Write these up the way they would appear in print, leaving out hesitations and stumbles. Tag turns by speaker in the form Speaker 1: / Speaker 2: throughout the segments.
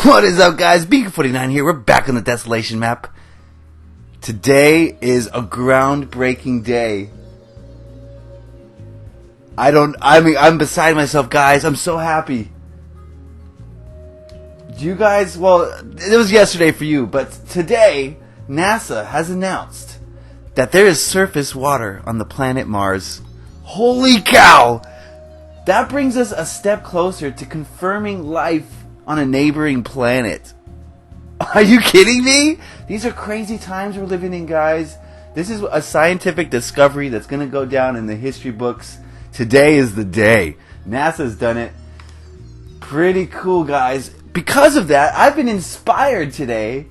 Speaker 1: What is up, guys? Beancrew49 here. We're back on the Desolation map. Today is a groundbreaking day. I'm beside myself, guys. I'm so happy. You guys, well, it was yesterday for you, but today, NASA has announced that there is surface water on the planet Mars. Holy cow! That brings us a step closer to confirming life on a neighboring planet. Are you kidding me? These are crazy times we're living in, guys. This is a scientific discovery that's going to go down in the history books. Today is the day. NASA's done it. Pretty cool, guys. Because of that, I've been inspired today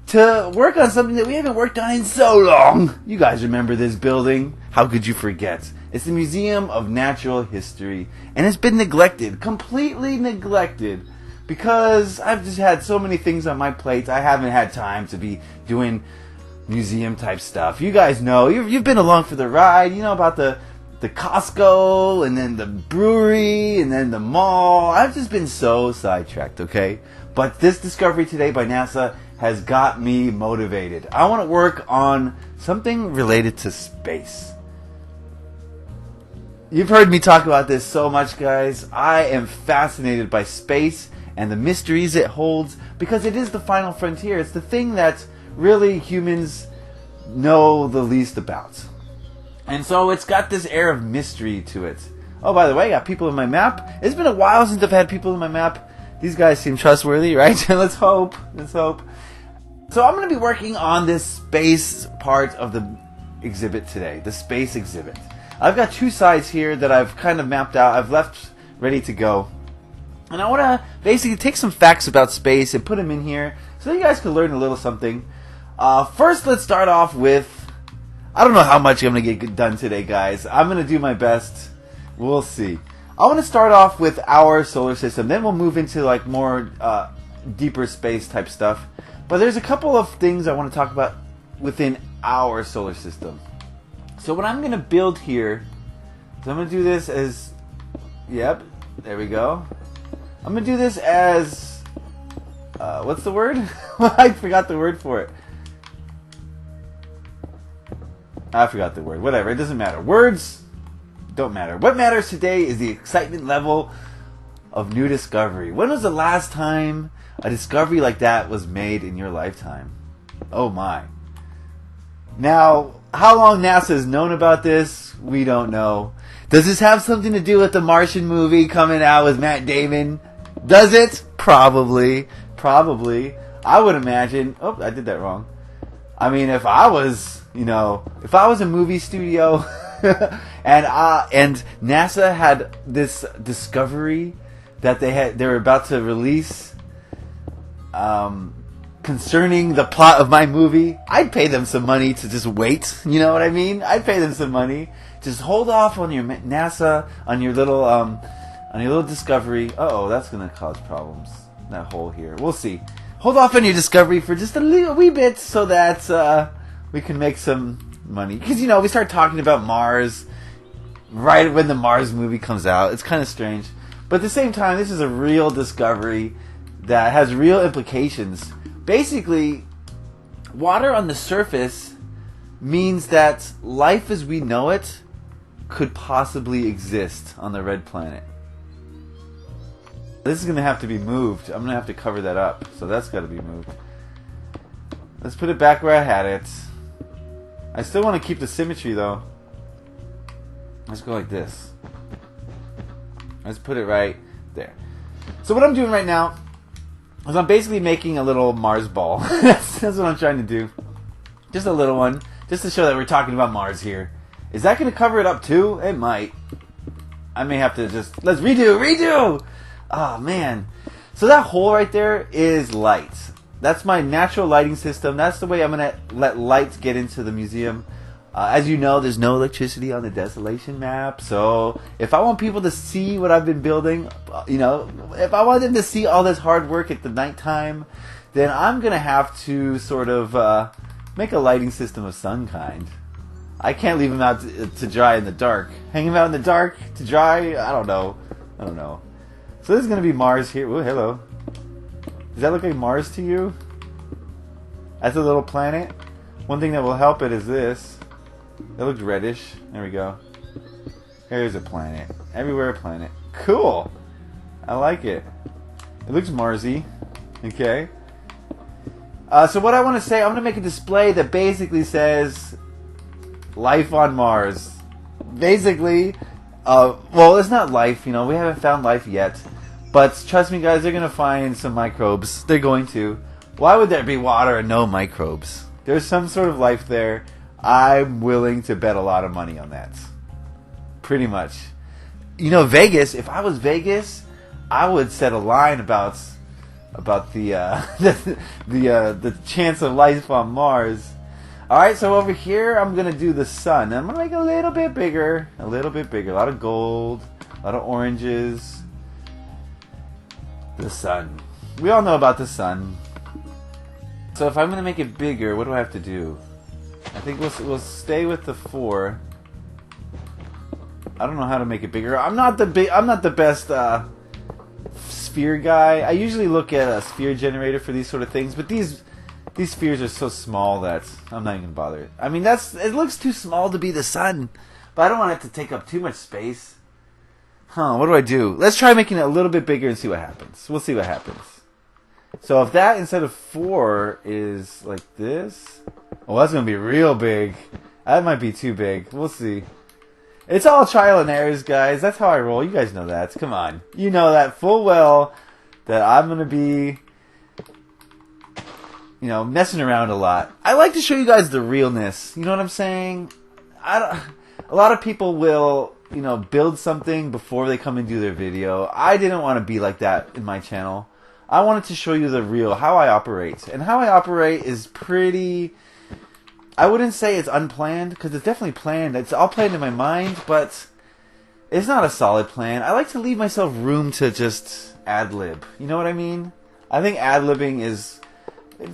Speaker 1: to work on something that we haven't worked on in so long. You guys remember this building? How could you forget? It's the Museum of Natural History, and it's been neglected, completely neglected, because I've just had so many things on my plate. I haven't had time to be doing museum type stuff. You guys know, you've been along for the ride. You know about the Costco, and then the brewery, and then the mall. I've just been so sidetracked, okay? But this discovery today by NASA has got me motivated. I want to work on something related to space. You've heard me talk about this so much, guys. I am fascinated by space and the mysteries it holds, because it is the final frontier. It's the thing that really humans know the least about. And so it's got this air of mystery to it. Oh, by the way, I got people in my map. It's been a while since I've had people in my map. These guys seem trustworthy, right? Let's hope. So I'm going to be working on this space part of the exhibit today, the space exhibit. I've got two sides here that I've kind of mapped out. I've left ready to go. And I want to basically take some facts about space and put them in here so you guys can learn a little something. First, let's start off with, I don't know how much I'm going to get done today, guys. I'm going to do my best. We'll see. I want to start off with our solar system. Then we'll move into like more deeper space type stuff. But there's a couple of things I want to talk about within our solar system. So what I'm going to build here, so I'm going to do this as, yep, there we go. I'm going to do this as, what's the word? I forgot the word for it. I forgot the word. Whatever, it doesn't matter. Words don't matter. What matters today is the excitement level of new discovery. When was the last time a discovery like that was made in your lifetime? Oh my. Now, how long NASA has known about this, we don't know. Does this have something to do with the Martian movie coming out with Matt Damon? Does it? Probably. I would imagine. Oh, I did that wrong. I mean, if I was a movie studio and NASA had this discovery that they were about to release concerning the plot of my movie, I'd pay them some money to just wait. You know what I mean? I'd pay them some money. Just hold off on your NASA, on your little discovery. Uh-oh, that's going to cause problems. That hole here. We'll see. Hold off on your discovery for just a wee bit so that we can make some money. Because, we start talking about Mars right when the Mars movie comes out. It's kind of strange. But at the same time, this is a real discovery that has real implications. Basically, water on the surface means that life as we know it could possibly exist on the red planet. This is going to have to be moved. I'm going to have to cover that up. So that's got to be moved. Let's put it back where I had it. I still want to keep the symmetry though. Let's go like this. Let's put it right there. So what I'm doing right now is I'm basically making a little Mars ball. That's what I'm trying to do. Just a little one. Just to show that we're talking about Mars here. Is that going to cover it up too? It might. I may have to just... Let's redo! Oh, man. So that hole right there is light. That's my natural lighting system. That's the way I'm going to let light get into the museum. As you know, there's no electricity on the Desolation map. So if I want people to see what I've been building, if I want them to see all this hard work at the nighttime, then I'm going to have to sort of make a lighting system of some kind. I can't leave them out to dry in the dark. Hang them out in the dark to dry? I don't know. So this is going to be Mars here. Oh, hello. Does that look like Mars to you? That's a little planet. One thing that will help it is this. It looks reddish. There we go. Here's a planet. Everywhere a planet. Cool. I like it. It looks Marsy. Okay. So what I want to say, I'm going to make a display that basically says life on Mars. Basically, well, it's not life, you know, we haven't found life yet. But trust me, guys, they're going to find some microbes. They're going to. Why would there be water and no microbes? There's some sort of life there. I'm willing to bet a lot of money on that. Pretty much. You know, Vegas, if I was Vegas, I would set a line about the chance of life on Mars. Alright, so over here I'm going to do the sun. I'm going to make it a little bit bigger. A little bit bigger. A lot of gold. A lot of oranges. The sun. We all know about the sun. So if I'm going to make it bigger, what do I have to do? I think we'll stay with the 4. I don't know how to make it bigger. I'm not the best sphere guy. I usually look at a sphere generator for these sort of things, but these spheres are so small that I'm not even gonna bother. I mean, it looks too small to be the sun, but I don't want it to take up too much space. What do I do? Let's try making it a little bit bigger and see what happens. We'll see what happens. So if that instead of 4 is like this, oh, that's gonna be real big. That might be too big. We'll see. It's all trial and errors, guys. That's how I roll. You guys know that. Come on. You know that full well that I'm going to be, you know, messing around a lot. I like to show you guys the realness. You know what I'm saying? A lot of people will, you know, build something before they come and do their video. I didn't want to be like that in my channel. I wanted to show you the real, how I operate. And how I operate is pretty... I wouldn't say it's unplanned, because it's definitely planned. It's all planned in my mind, but it's not a solid plan. I like to leave myself room to just ad-lib. You know what I mean? I think ad-libbing is...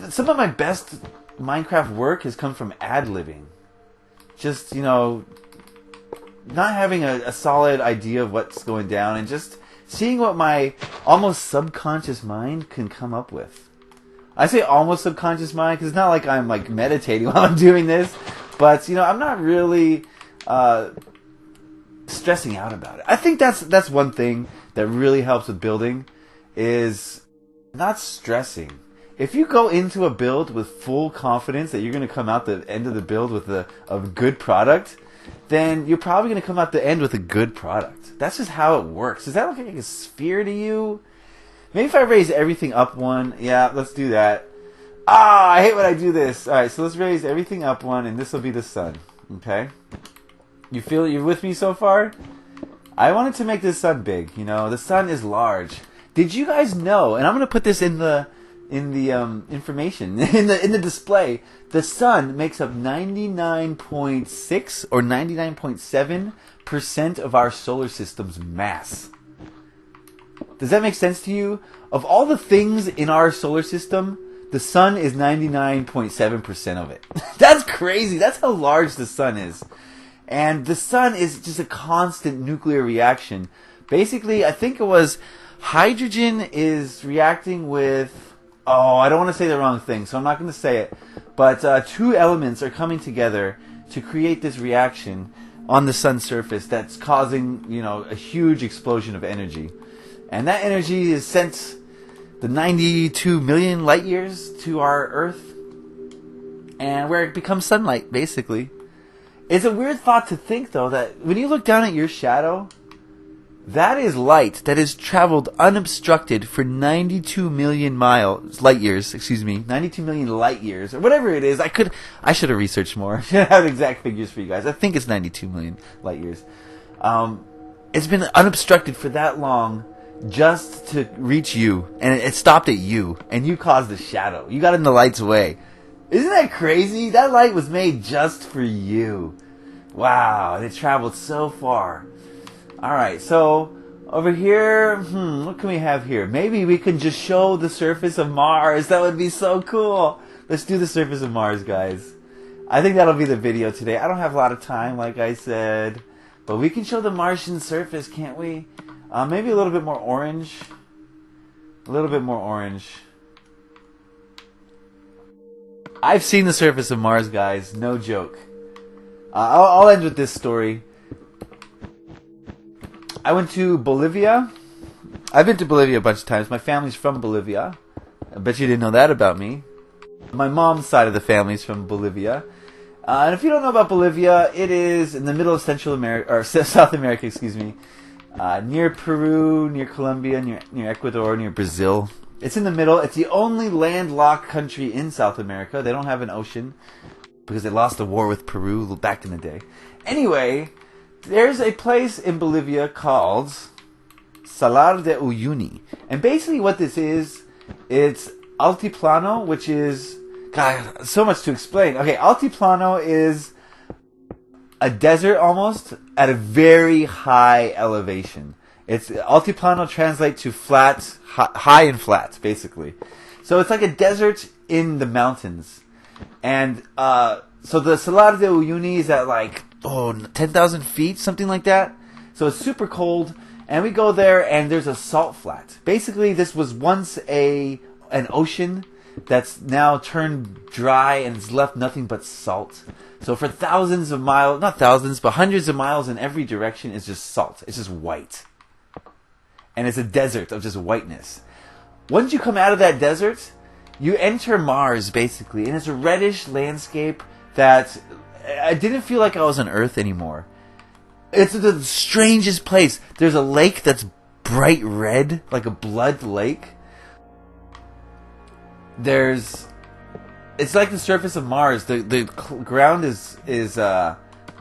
Speaker 1: Some of my best Minecraft work has come from ad-libbing. Just, you know, not having a solid idea of what's going down, and just seeing what my almost subconscious mind can come up with. I say almost subconscious mind because it's not like I'm like meditating while I'm doing this, but you know, I'm not really stressing out about it. I think that's one thing that really helps with building is not stressing. If you go into a build with full confidence that you're going to come out the end of the build with a good product, then you're probably going to come out the end with a good product. That's just how it works. Does that look like a sphere to you? Maybe if I raise everything up 1, yeah, let's do that. I hate when I do this. Alright, so let's raise everything up 1, and this will be the sun. Okay? You feel you're with me so far? I wanted to make this sun big, you know. The sun is large. Did you guys know, and I'm going to put this in the information, in the display, the sun makes up 99.6 or 99.7% of our solar system's mass. Does that make sense to you? Of all the things in our solar system, the sun is 99.7% of it. That's crazy. That's how large the sun is. And the sun is just a constant nuclear reaction. Basically, I think it was hydrogen is reacting with... Oh, I don't want to say the wrong thing, so I'm not going to say it. But 2 elements are coming together to create this reaction on the sun's surface that's causing, you know, a huge explosion of energy. And that energy is sent the 92 million light years to our Earth, and where it becomes sunlight, basically. It's a weird thought to think, though, that when you look down at your shadow, that is light that has traveled unobstructed for 92 million light years, 92 million light years, or whatever it is. I should have researched more. I should have exact figures for you guys. I think it's 92 million light years. It's been unobstructed for that long, just to reach you, and it stopped at you, and you caused the shadow. You got in the light's way. Isn't that crazy? That light was made just for you. Wow, and it traveled so far. Alright, so over here, what can we have here? Maybe we can just show the surface of Mars. That would be so cool. Let's do the surface of Mars, guys. I think that'll be the video today. I don't have a lot of time, like I said, but we can show the Martian surface, can't we? Maybe a little bit more orange. A little bit more orange. I've seen the surface of Mars, guys. No joke. I'll end with this story. I went to Bolivia. I've been to Bolivia a bunch of times. My family's from Bolivia. I bet you didn't know that about me. My mom's side of the family's from Bolivia. And if you don't know about Bolivia, it is in the middle of Central America, or South America, excuse me. Near Peru, near Colombia, near Ecuador, near Brazil. It's in the middle. It's the only landlocked country in South America. They don't have an ocean because they lost the war with Peru back in the day. Anyway, there's a place in Bolivia called Salar de Uyuni. And basically what this is, it's altiplano, which is... God, so much to explain. Okay, altiplano is a desert almost at a very high elevation. It's altiplano translates to flat, high and flat, basically. So it's like a desert in the mountains. And so the Salar de Uyuni is at like 10,000 feet, something like that. So it's super cold. And we go there and there's a salt flat. Basically, this was once an ocean that's now turned dry and it's left nothing but salt. So for thousands of miles, not thousands, but hundreds of miles in every direction is just salt. It's just white. And it's a desert of just whiteness. Once you come out of that desert, you enter Mars, basically. And it's a reddish landscape that I didn't feel like I was on Earth anymore. It's the strangest place. There's a lake that's bright red, like a blood lake. It's like the surface of Mars. The ground is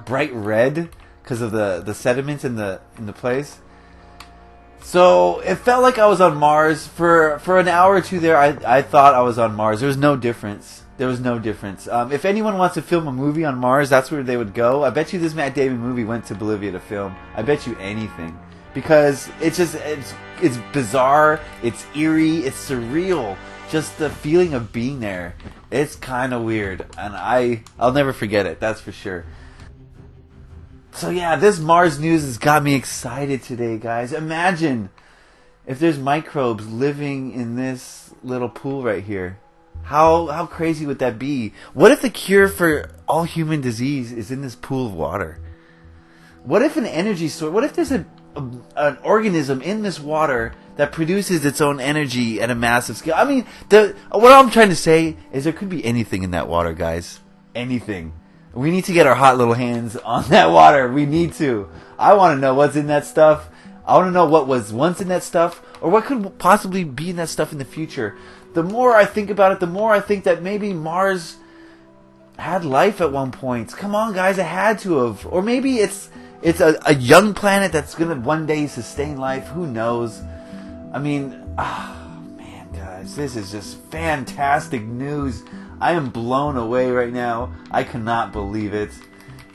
Speaker 1: bright red because of the sediments in the place. So it felt like I was on Mars for an hour or two there. I thought I was on Mars. There was no difference. If anyone wants to film a movie on Mars, that's where they would go. I bet you this Matt Damon movie went to Bolivia to film. I bet you anything, because it's bizarre. It's eerie. It's surreal. Just the feeling of being there. It's kind of weird. And I'll never forget it. That's for sure. So yeah, this Mars news has got me excited today, guys. Imagine if there's microbes living in this little pool right here. How crazy would that be? What if the cure for all human disease is in this pool of water? What if an energy source... What if there's an organism in this water that produces its own energy at a massive scale? I mean, what I'm trying to say is there could be anything in that water, guys. Anything. We need to get our hot little hands on that water. We need to. I want to know what's in that stuff. I want to know what was once in that stuff, or what could possibly be in that stuff in the future. The more I think about it, the more I think that maybe Mars had life at one point. Come on, guys, it had to have. Or maybe it's a young planet that's going to one day sustain life. Who knows? I mean, man, guys, this is just fantastic news. I am blown away right now. I cannot believe it.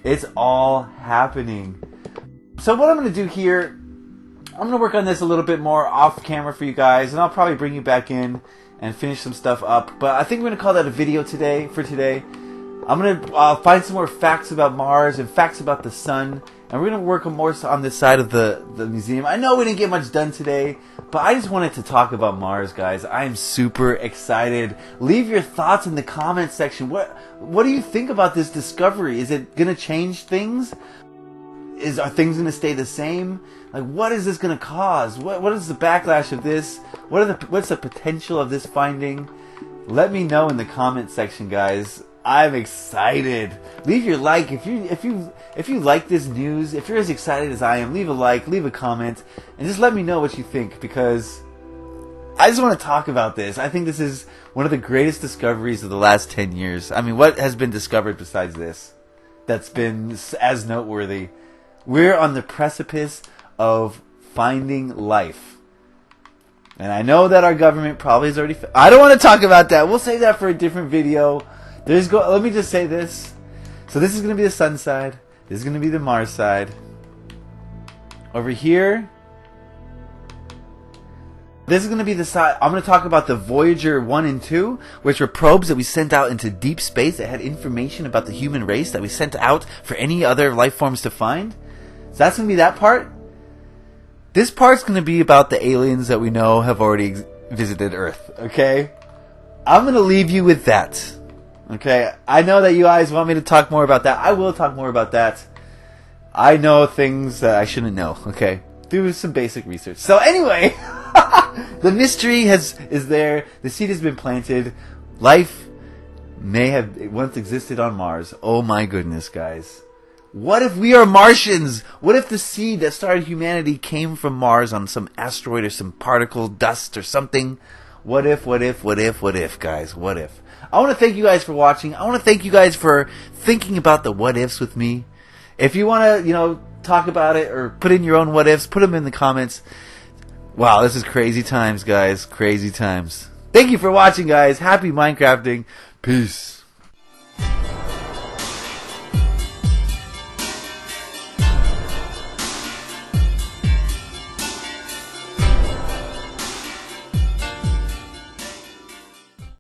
Speaker 1: It's all happening. So what I'm going to do here, I'm going to work on this a little bit more off camera for you guys, and I'll probably bring you back in and finish some stuff up. But I think we're going to call that a video today. I'm going to find some more facts about Mars and facts about the sun. And we're going to work more on this side of the museum. I know we didn't get much done today, but I just wanted to talk about Mars, guys. I am super excited. Leave your thoughts in the comments section. What do you think about this discovery? Is it going to change things? Are things going to stay the same? Like, what is this going to cause? What is the backlash of this? What's the potential of this finding? Let me know in the comment section, guys. I'm excited. Leave your like if you like this news. If you're as excited as I am, leave a like, leave a comment, and just let me know what you think, because I just want to talk about this. I think this is one of the greatest discoveries of the last 10 years. I mean, what has been discovered besides this that's been as noteworthy? We're on the precipice of finding life. And I know that our government probably has already... I don't want to talk about that. We'll save that for a different video. Let me just say this. So this is going to be the sun side. This is going to be the Mars side. Over here, this is going to be the side. I'm going to talk about the Voyager 1 and 2, which were probes that we sent out into deep space that had information about the human race that we sent out for any other life forms to find. So that's going to be that part. This part's going to be about the aliens that we know have already visited Earth. Okay? I'm going to leave you with that. Okay, I know that you guys want me to talk more about that. I will talk more about that. I know things that I shouldn't know. Okay, do some basic research. So anyway, the mystery is there. The seed has been planted. Life may have once existed on Mars. Oh my goodness, guys. What if we are Martians? What if the seed that started humanity came from Mars on some asteroid or some particle dust or something? What if, guys? What if? I want to thank you guys for watching. I want to thank you guys for thinking about the what ifs with me. If you want to, talk about it or put in your own what ifs, put them in the comments. Wow, this is crazy times, guys. Crazy times. Thank you for watching, guys. Happy Minecrafting. Peace.